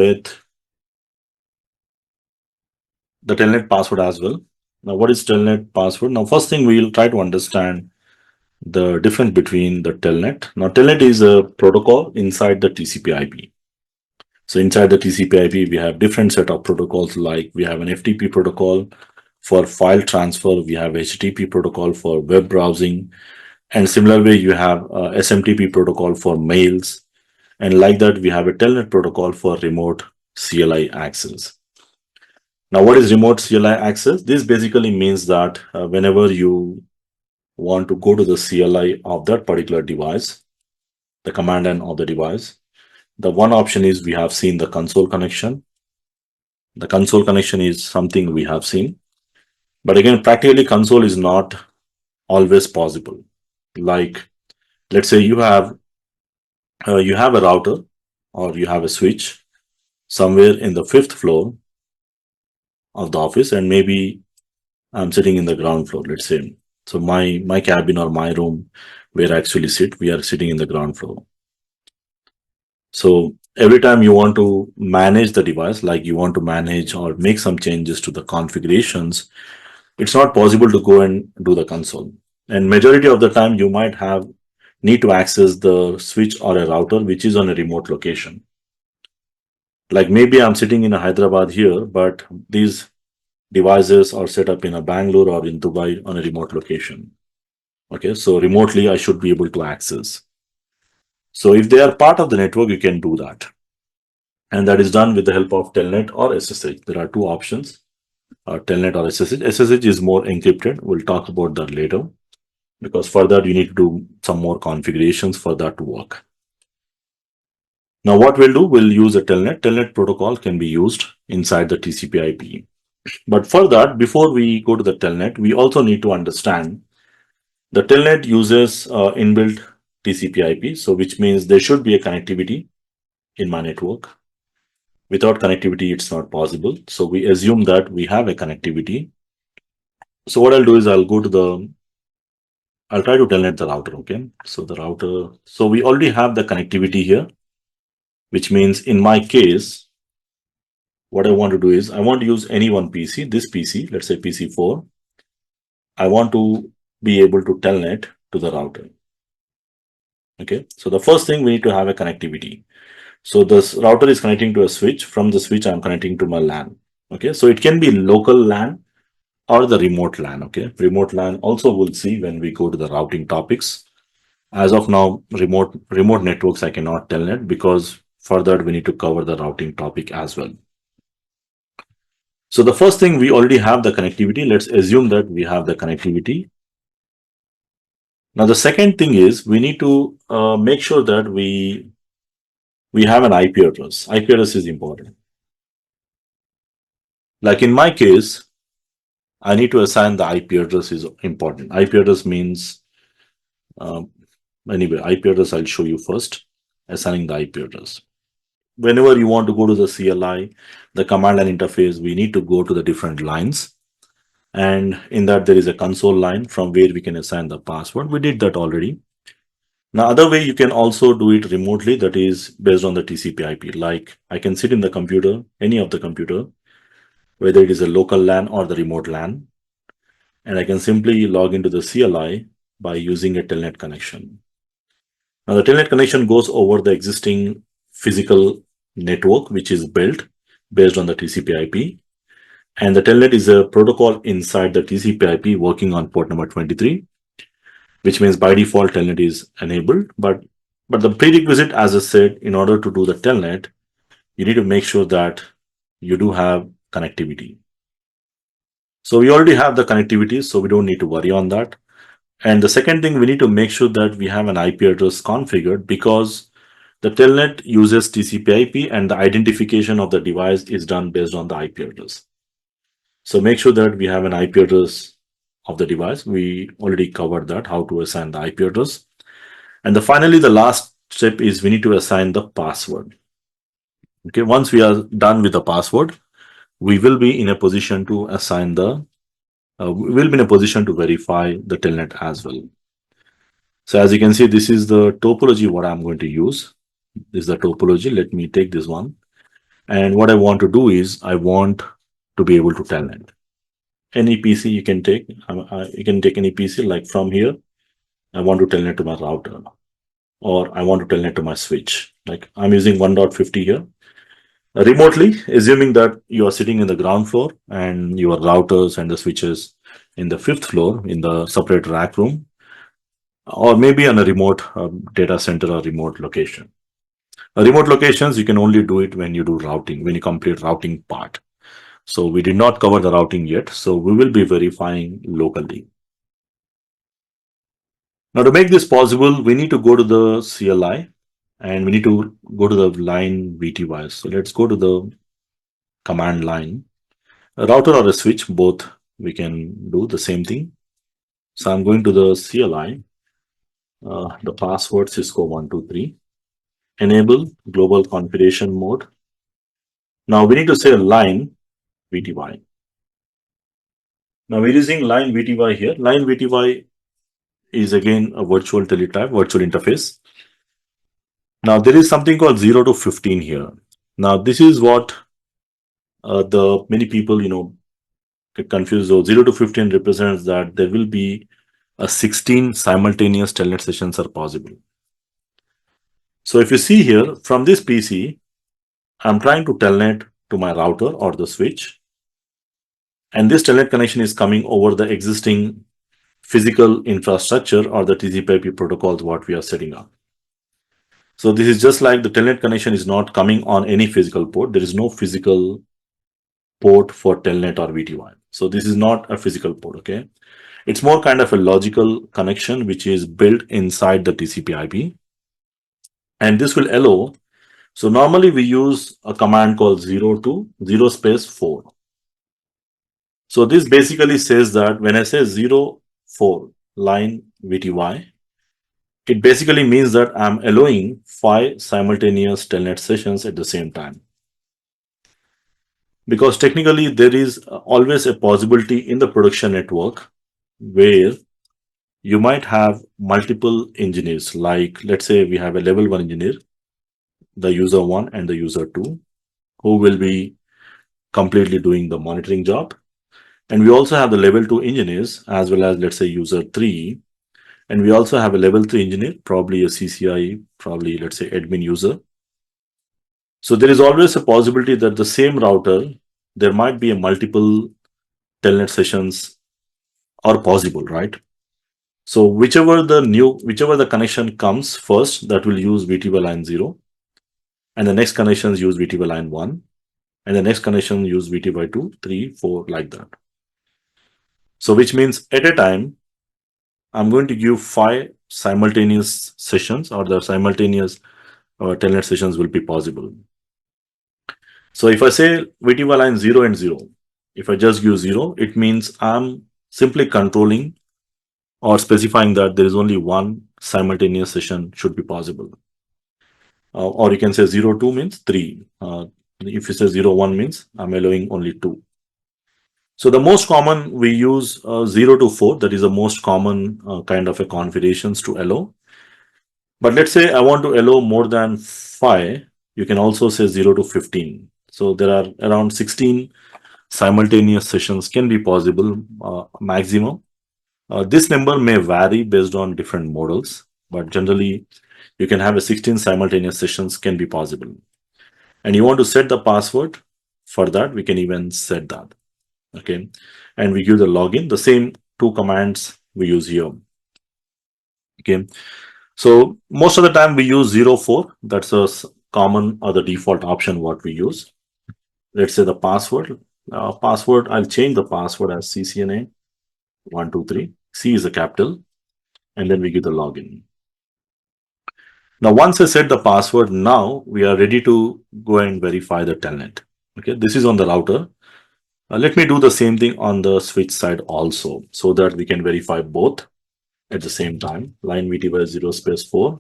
with the telnet password as well. Now, what is telnet password? Now, first thing we'll try to understand the difference between the telnet. Now, telnet is a protocol inside the TCP/IP. So inside the TCP/IP, we have different set of protocols. Like we have an FTP protocol for file transfer. We have HTTP protocol for web browsing, and similar way you have SMTP protocol for mails. And like that, we have a telnet protocol for remote CLI access. Now, what is remote CLI access? This basically means that whenever you want to go to the CLI of that particular device, the command line of the device, the one option is we have seen the console connection. The console connection is something we have seen. But again, practically console is not always possible. Like, let's say you have a router or you have a switch somewhere in the 5th floor of the office, and maybe I'm sitting in the ground floor, let's say. So my cabin or my room where I actually sit, we are sitting in the ground floor. So every time you want to manage the device, like you want to manage or make some changes to the configurations, it's not possible to go and do the console. And majority of the time you might need to access the switch or a router which is on a remote location. Like maybe I'm sitting in a Hyderabad here, but these devices are set up in a Bangalore or in Dubai on a remote location. Okay, so remotely I should be able to access. So if they are part of the network, you can do that. And that is done with the help of telnet or SSH. There are two options, telnet or SSH. SSH is more encrypted. We'll talk about that later, because for that you need to do some more configurations for that to work. Now what we'll do, we'll use a telnet. Telnet protocol can be used inside the TCP/IP. But for that, before we go to the telnet, we also need to understand the telnet uses inbuilt TCP/IP. So which means there should be a connectivity in my network. Without connectivity, it's not possible. So we assume that we have a connectivity. So what I'll do is I'll try to telnet the router. Okay. So the router, so we already have the connectivity here, which means in my case, what I want to do is I want to use any one PC, this PC, let's say PC4. I want to be able to telnet to the router. Okay. So the first thing, we need to have a connectivity. So this router is connecting to a switch. From the switch, I'm connecting to my LAN. Okay. So it can be local LAN or the remote LAN. Okay. Remote LAN also we'll see when we go to the routing topics. As of now, remote networks I cannot telnet, because for that we need to cover the routing topic as well. So the first thing, we already have the connectivity. Let's assume that we have the connectivity. Now the second thing is we need to make sure that we have an IP address. IP address is important. Like in my case, I need to assign the IP address is important. IP address means, anyway, IP address I'll show you first, assigning the IP address. Whenever you want to go to the CLI, the command line interface, we need to go to the different lines. And in that, there is a console line from where we can assign the password. We did that already. Now, other way you can also do it remotely, that is based on the TCP/IP. Like I can sit in the computer, any of the computer, whether it is a local LAN or the remote LAN, and I can simply log into the CLI by using a telnet connection. Now, the telnet connection goes over the existing physical network, which is built based on the TCP/IP. And the telnet is a protocol inside the TCP/IP working on port number 23, which means by default telnet is enabled. But the prerequisite, as I said, in order to do the telnet, you need to make sure that you do have connectivity. So we already have the connectivity, so we don't need to worry on that. And the second thing, we need to make sure that we have an IP address configured, because the telnet uses TCP/IP and the identification of the device is done based on the IP address. So make sure that we have an IP address of the device. We already covered that, how to assign the IP address. And finally, the last step is we need to assign the password. Okay, once we are done with the password, we will be in a position to assign we will be in a position to verify the telnet as well. So as you can see, this is the topology what I'm going to use. This is the topology. Let me take this one. And what I want to do is I want to be able to telnet. Any PC you can take, you can take any PC like from here. I want to telnet to my router, or I want to telnet to my switch. Like I'm using 1.50 here. Remotely, assuming that you are sitting in the ground floor and your routers and the switches in the fifth floor in the separate rack room, or maybe on a remote data center or remote location. Remote locations, you can only do it when you do routing, when you complete routing part. So we did not cover the routing yet. So we will be verifying locally. Now to make this possible, we need to go to the CLI and we need to go to the line VTY. So let's go to the command line. A router or a switch, both we can do the same thing. So I'm going to the CLI, the password Cisco 123, enable global configuration mode. Now we need to say line VTY. Now we're using line VTY here. Line VTY is again a virtual teletype, virtual interface. Now there is something called 0 to 15 here. Now this is what the many people get confused. So 0 to 15 represents that there will be a 16 simultaneous telnet sessions are possible. So if you see here from this PC, I'm trying to telnet to my router or the switch, and this telnet connection is coming over the existing physical infrastructure or the TCP/IP protocols what we are setting up. So this is just like the telnet connection is not coming on any physical port. There is no physical port for telnet or VTY. So this is not a physical port, okay? It's more kind of a logical connection which is built inside the TCP/IP. And this will allow, so normally we use a command called 0 to 0 space 4. So this basically says that when I say 0, 4 line VTY, it basically means that I'm allowing 5 simultaneous telnet sessions at the same time. Because technically there is always a possibility in the production network where you might have multiple engineers. Like let's say we have a level 1 engineer, the user 1 and the user 2, who will be completely doing the monitoring job. And we also have the level 2 engineers as well as let's say user 3. And we also have a level 3 engineer, probably a CCIE, probably let's say admin user. So there is always a possibility that the same router, there might be a multiple telnet sessions are possible, right? So whichever the connection comes first, that will use VTY line 0. And the next connections use VTY line 1. And the next connection use VTY 2, 3, 4, like that. So which means at a time, I'm going to give 5 simultaneous sessions, or the simultaneous telnet sessions will be possible. So if I say VTY line 0 and 0, if I just give 0, it means I'm simply controlling or specifying that there is only one simultaneous session should be possible. Or you can say 02 means 3. If you say 01 means I'm allowing only 2. So the most common we use 0 to 4. That is the most common kind of a configurations to allow. But let's say I want to allow more than 5. You can also say 0 to 15. So there are around 16 simultaneous sessions can be possible maximum. This number may vary based on different models, but generally you can have a 16 simultaneous sessions can be possible. And you want to set the password for that, we can even set that. Okay. And we give the login, the same 2 commands we use here. Okay. So most of the time we use 04. That's a common or the default option what we use. Let's say the password. I'll change the password as CCNA 123. C is a capital, and then we give the login. Now, once I set the password, now we are ready to go and verify the telnet. Okay, this is on the router. Let me do the same thing on the switch side also, so that we can verify both at the same time. Line VTY 0 space 4.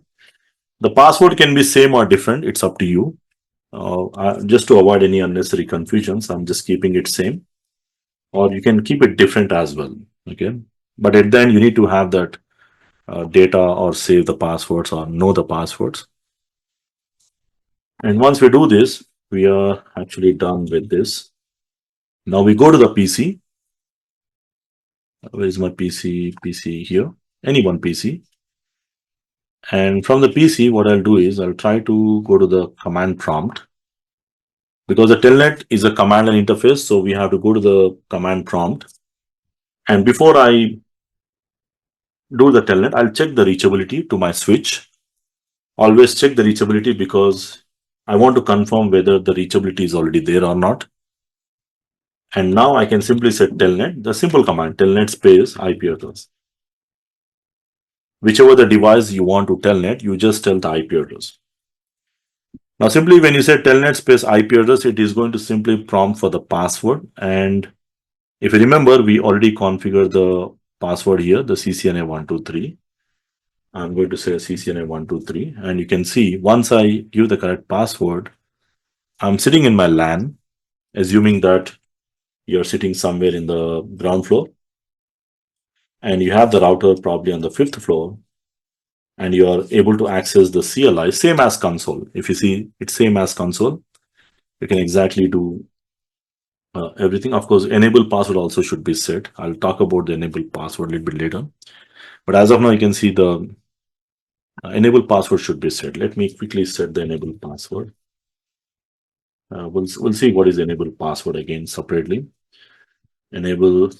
The password can be same or different. It's up to you. Just to avoid any unnecessary confusions, I'm just keeping it same. Or you can keep it different as well. Okay, but at the end you need to have that data or save the passwords or know the passwords. And once we do this, We are actually done with this. Now we go to the PC. Where is my PC? PC here. Any one PC. And from the PC, what I'll do is I'll try to go to the command prompt, because the telnet is a command line interface. So we have to go to the command prompt. And before I do the telnet, I'll check the reachability to my switch. Always check the reachability because I want to confirm whether the reachability is already there or not. And now I can simply set telnet, the simple command, telnet space IP address. Whichever the device you want to telnet, you just tell the IP address. Now, simply when you say telnet space IP address, it is going to simply prompt for the password. And if you remember, we already configured the password here, the CCNA 123. I'm going to say CCNA 123. And you can see once I give the correct password, I'm sitting in my LAN, assuming that you're sitting somewhere in the ground floor and you have the router probably on the fifth floor, and you are able to access the CLI, same as console. If you see, it's same as console. You can exactly do everything. Of course, enable password also should be set. I'll talk about the enable password a little bit later. But as of now, you can see the enable password should be set. Let me quickly set the enable password. We'll see what is enable password again separately. Enable,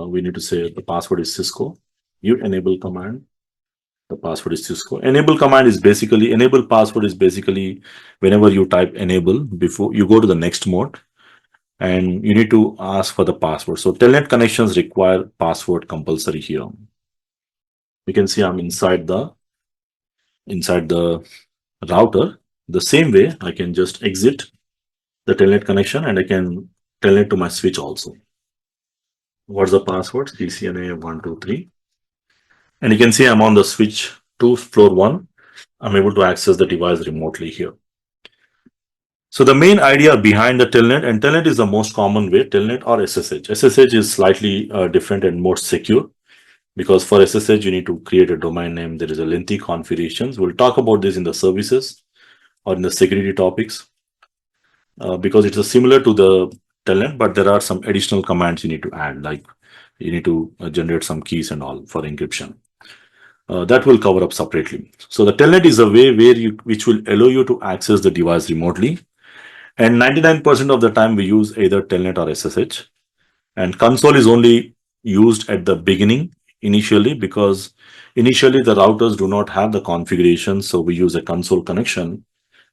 we need to say the password is Cisco. You enable command. The password is Cisco. Enable command is basically, enable password is basically whenever you type enable, before you go to the next mode and you need to ask for the password. So telnet connections require password compulsory here. You can see I'm inside the router. The same way I can just exit the telnet connection and I can telnet to my switch also. What's the password? CCNA 123. And you can see I'm on the switch to floor 1. I'm able to access the device remotely here. So the main idea behind the telnet, and telnet is the most common way, telnet or SSH. SSH is slightly different and more secure, because for SSH you need to create a domain name. There is a lengthy configurations. We'll talk about this in the services or in the security topics, because it's similar to the telnet, but there are some additional commands you need to add, like you need to generate some keys and all for encryption. That will cover up separately. So the telnet is a way which will allow you to access the device remotely. And 99% of the time we use either telnet or SSH. And console is only used at the beginning initially, because initially the routers do not have the configuration. So we use a console connection,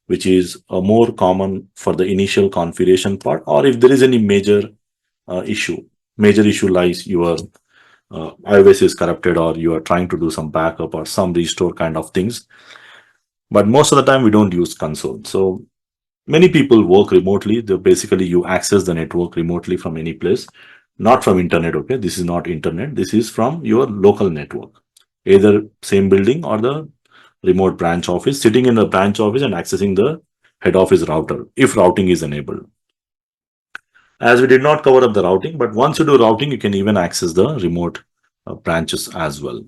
which is more common for the initial configuration part. Or if there is any major issue lies your iOS is corrupted, or you are trying to do some backup or some restore kind of things. But most of the time we don't use console. So many people work remotely. Basically you access the network remotely from any place, not from internet. Okay, this is not internet. This is from your local network, either same building or the remote branch office, sitting in the branch office and accessing the head office router if routing is enabled. As we did not cover up the routing, but once you do routing, you can even access the remote branches as well.